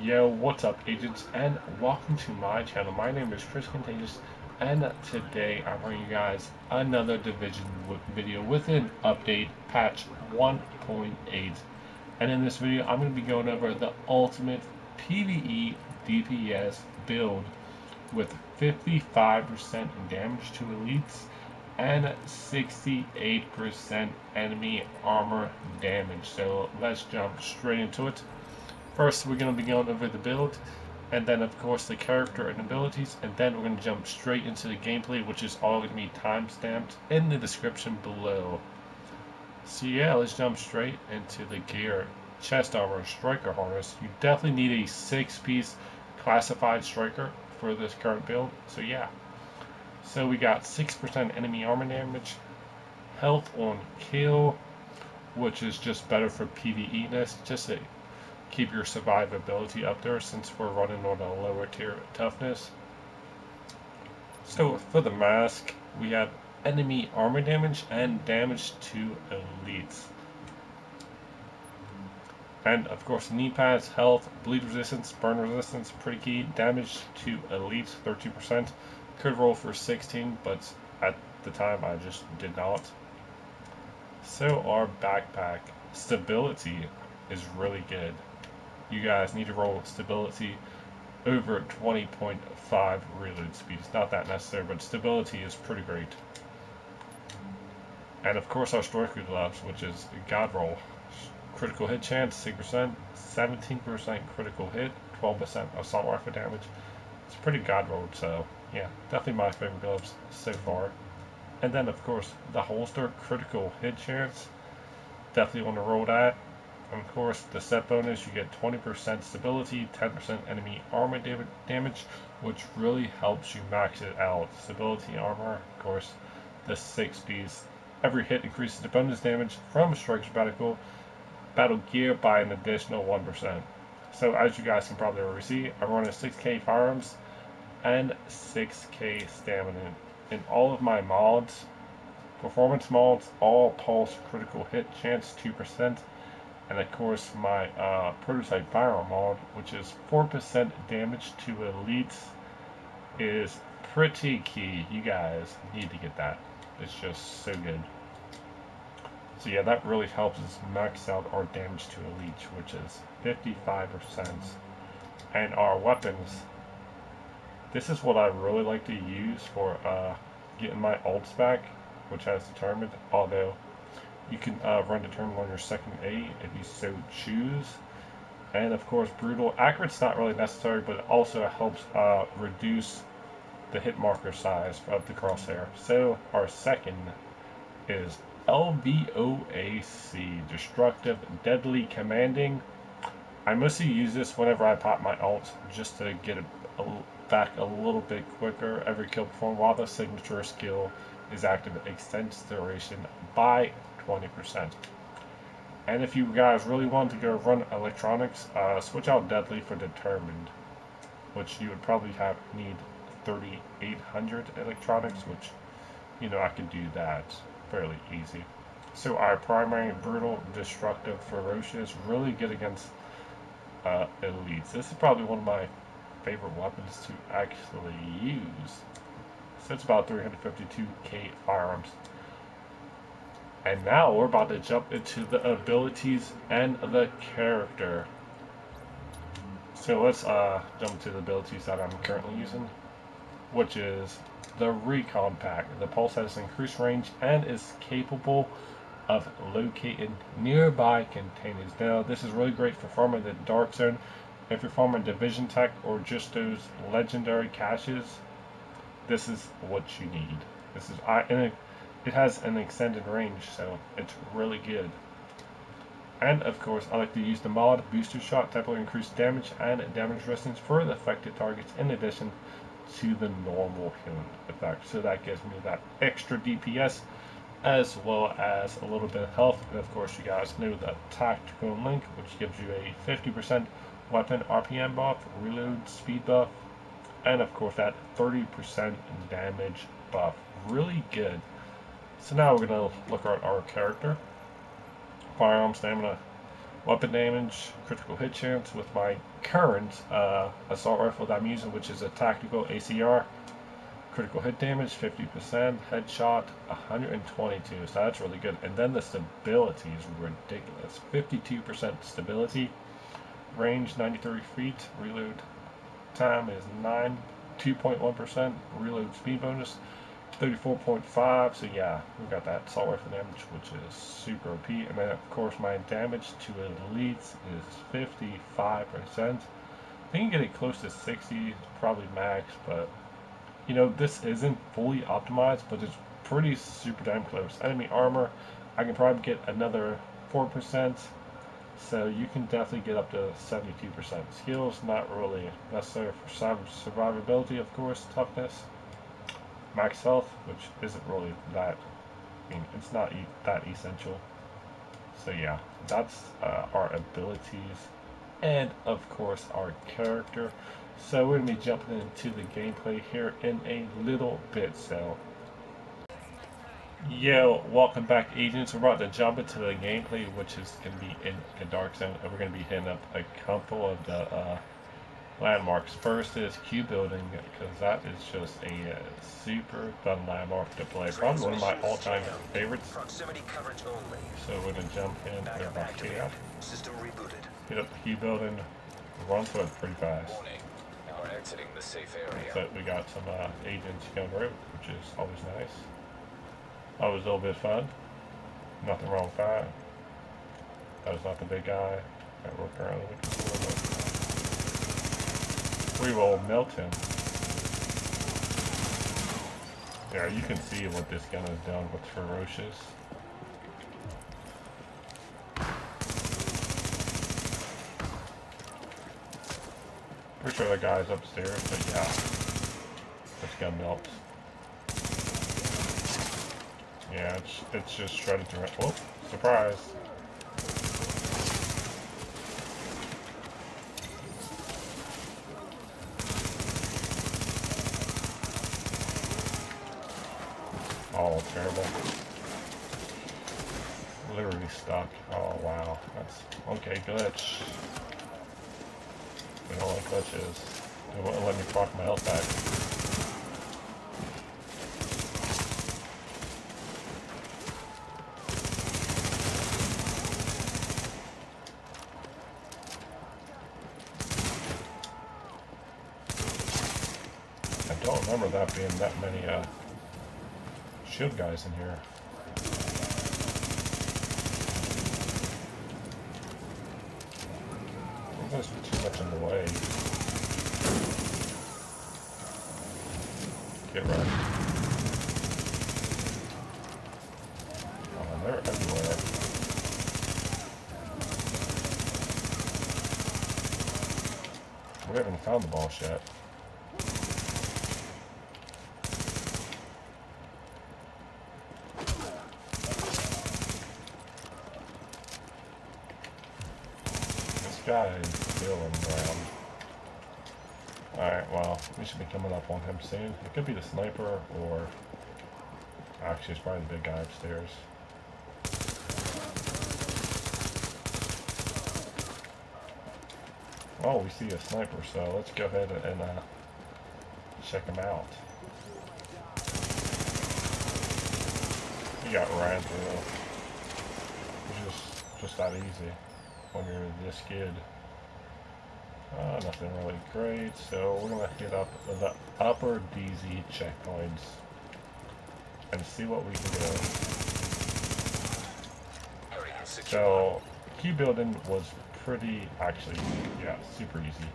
Yo, what's up, agents, and welcome to my channel. My name is Chris Contagious, and today I'm bringing you guys another Division video with an update, patch 1.8. And in this video, I'm going to be going over the ultimate PVE DPS build with 55% damage to elites and 68% enemy armor damage. So let's jump straight into it. First, we're going to be going over the build, and then of course the character and abilities, and then we're going to jump straight into the gameplay, which is all going to be time-stamped in the description below. So yeah, let's jump straight into the gear. Chest armor, striker harness. You definitely need a 6-piece classified striker for this current build, so yeah. So we got 6% enemy armor damage, health on kill, which is just better for PvE-ness, just to keep your survivability up there since we're running on a lower tier toughness. So for the mask, we have enemy armor damage and damage to elites. And of course knee pads, health, bleed resistance, burn resistance, pretty key. Damage to elites 13%. Could roll for 16, but at the time I just did not. So our backpack stability is really good. You guys need to roll stability over 20.5 reload speed. It's not that necessary, but stability is pretty great. And of course our striker gloves, which is God roll. Critical hit chance, 6%, 17% critical hit, 12% assault rifle damage. It's pretty God rolled, so yeah, definitely my favorite gloves so far. And then of course the holster, critical hit chance. Definitely want to roll that. And of course, the set bonus, you get 20% stability, 10% enemy armor damage, which really helps you max it out. Stability armor, of course, the 6-piece. Every hit increases the bonus damage from Striker's battle gear by an additional 1%. So as you guys can probably already see, I'm running 6k firearms and 6k stamina. In all of my mods, performance mods, all pulse critical hit chance 2%. And of course my prototype firearm mod, which is 4% damage to elites, is pretty key. You guys need to get that. It's just so good. So yeah, that really helps us max out our damage to elites, which is 55%. And our weapons, this is what I really like to use for getting my ults back, which has determined, although you can run determined on your second A if you so choose. And of course brutal. Accurate's not really necessary, but it also helps reduce the hit marker size of the crosshair. So our second is LVOAC, Destructive Deadly Commanding. I mostly use this whenever I pop my ult, just to get it back a little bit quicker. Every kill performed while the signature skill is active extends duration by 20%. And if you guys really want to go run electronics, switch out Deadly for Determined, which you would probably need 3,800 electronics, which, you know, I could do that fairly easy. So our primary, Brutal, Destructive, Ferocious, really good against elites. This is probably one of my favorite weapons to actually use. So it's about 352k firearms. And now we're about to jump into the abilities and the character. So let's jump to the abilities that I'm currently using, which is the Recon Pack. The pulse has increased range and is capable of locating nearby containers. Now this is really great for farming the Dark Zone. If you're farming Division Tech or just those legendary caches, this is what you need. This is it has an extended range, so it's really good. And of course, I like to use the mod Booster Shot, temporarily increased damage and damage resistance for the affected targets, in addition to the normal healing effect. So that gives me that extra DPS as well as a little bit of health. And of course, you guys know the Tactical Link, which gives you a 50% weapon RPM buff, reload speed buff, and of course that 30% damage buff. Really good. So now we're going to look at our character. Firearm, stamina, Weapon damage, critical hit chance with my current assault rifle that I'm using, which is a tactical ACR. Critical hit damage 50%, headshot 122, so that's really good. And then the stability is ridiculous. 52% stability, range 93 feet, reload time is 2.1%, reload speed bonus 34.5. So yeah, we got that assault rifle damage, which is super OP. And then of course my damage to elites is 55%. I think you get it close to 60, probably max, but you know, this isn't fully optimized, but it's pretty super damn close. Enemy armor, I can probably get another 4%, so you can definitely get up to 72%. Skills, not really necessary for survivability, of course. Toughness, max health, which isn't really that, I mean, it's not that essential. So yeah, that's our abilities, and of course our character. So we're going to be jumping into the gameplay here in a little bit. So yo, welcome back, agents. We're about to jump into the gameplay, which is going to be in a dark zone, and we're going to be hitting up a couple of the landmarks. First is Q building, because that is just a super fun landmark to play. Probably one of my all-time favorites. Proximity coverage only. So we're going to jump in and about here. System rebooted. Hit up the Q building, run through it pretty fast. Warning. We're exiting the safe area. So we got some agents coming through, which is always nice. Always a little bit fun. Nothing wrong with that. That was not the big guy that we're currently looking for. We will melt him. Yeah, you can see what this gun has done with Ferocious. Pretty sure the guy's upstairs, but yeah, this gun melts. Yeah, it's just shredded through it. Whoop, surprise. Oh, terrible. Literally stuck. Oh, wow. That's okay, glitch. We don't like glitches. They won't let me proc my health back. I don't remember that being that many shield guys in here. There's too much in the way. Get right. Oh, they're everywhere. We haven't found the boss yet. Guy is killing around. Alright, well, we should be coming up on him soon. It could be the sniper, or actually it's probably the big guy upstairs. Oh, we see a sniper, so let's go ahead and check him out. He got ran through. It's just that easy when you're this good. Nothing really great, so we're gonna hit up the upper DZ checkpoints and see what we can do. So, key building was pretty, actually, yeah, super easy.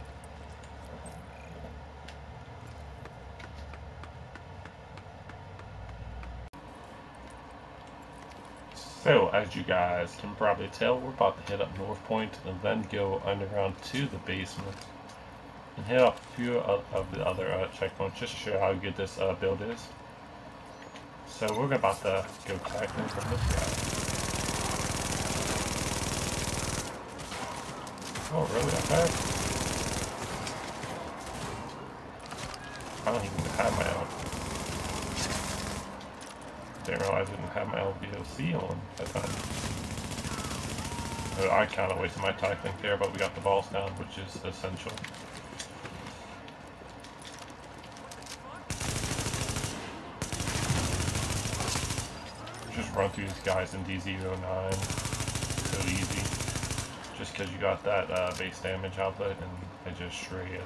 So, as you guys can probably tell, we're about to hit up North Point and then go underground to the basement and hit up a few of the other checkpoints just to show you how good this build is. So we're about to go tackling from this guy. Oh, really? That fast? I don't even have my own. Didn't realize I didn't have my LVOC on that time. I kind of wasted my time think there, but we got the balls down, which is essential. Just run through these guys in DZ09. So easy. Just because you got that base damage output, and it just shreds.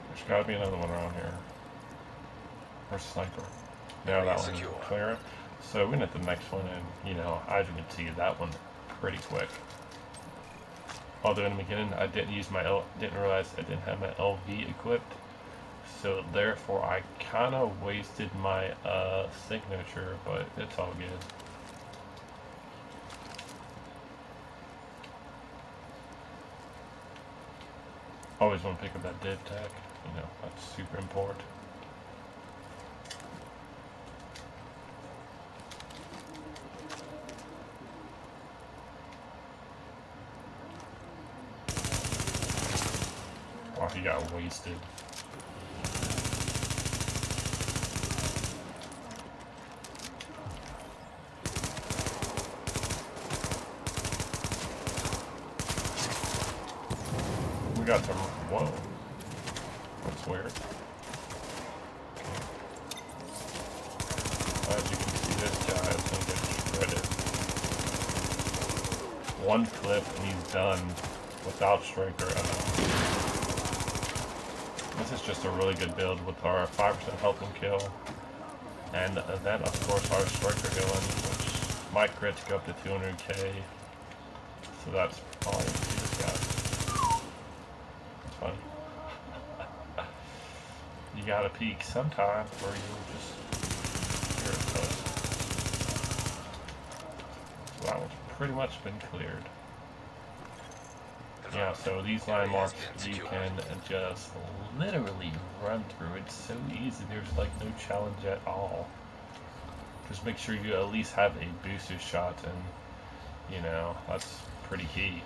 There's gotta be another one around here. Or sniper. Now that one's clear. So we went at the next one, and you know, as you can see, that one pretty quick. Although in the beginning I didn't realize I didn't have my LV equipped, so therefore I kind of wasted my signature, but it's all good. Always want to pick up that div tag, you know, that's super important. Oh, he got wasted. We got some. Whoa. That's weird. Okay. As you can see, this guy is going to get shredded. One clip and he's done without striker at all. This is just a really good build with our 5% health and kill. And then, of course, our striker healing, which my crits go up to 200k. So that's all you see this guy. It's funny. You gotta peek sometime, or you'll just hear it toast. So that one's pretty much been cleared. Yeah, so these line marks you can just literally run through. It's so easy. There's like no challenge at all. Just make sure you at least have a booster shot, and you know, that's pretty key.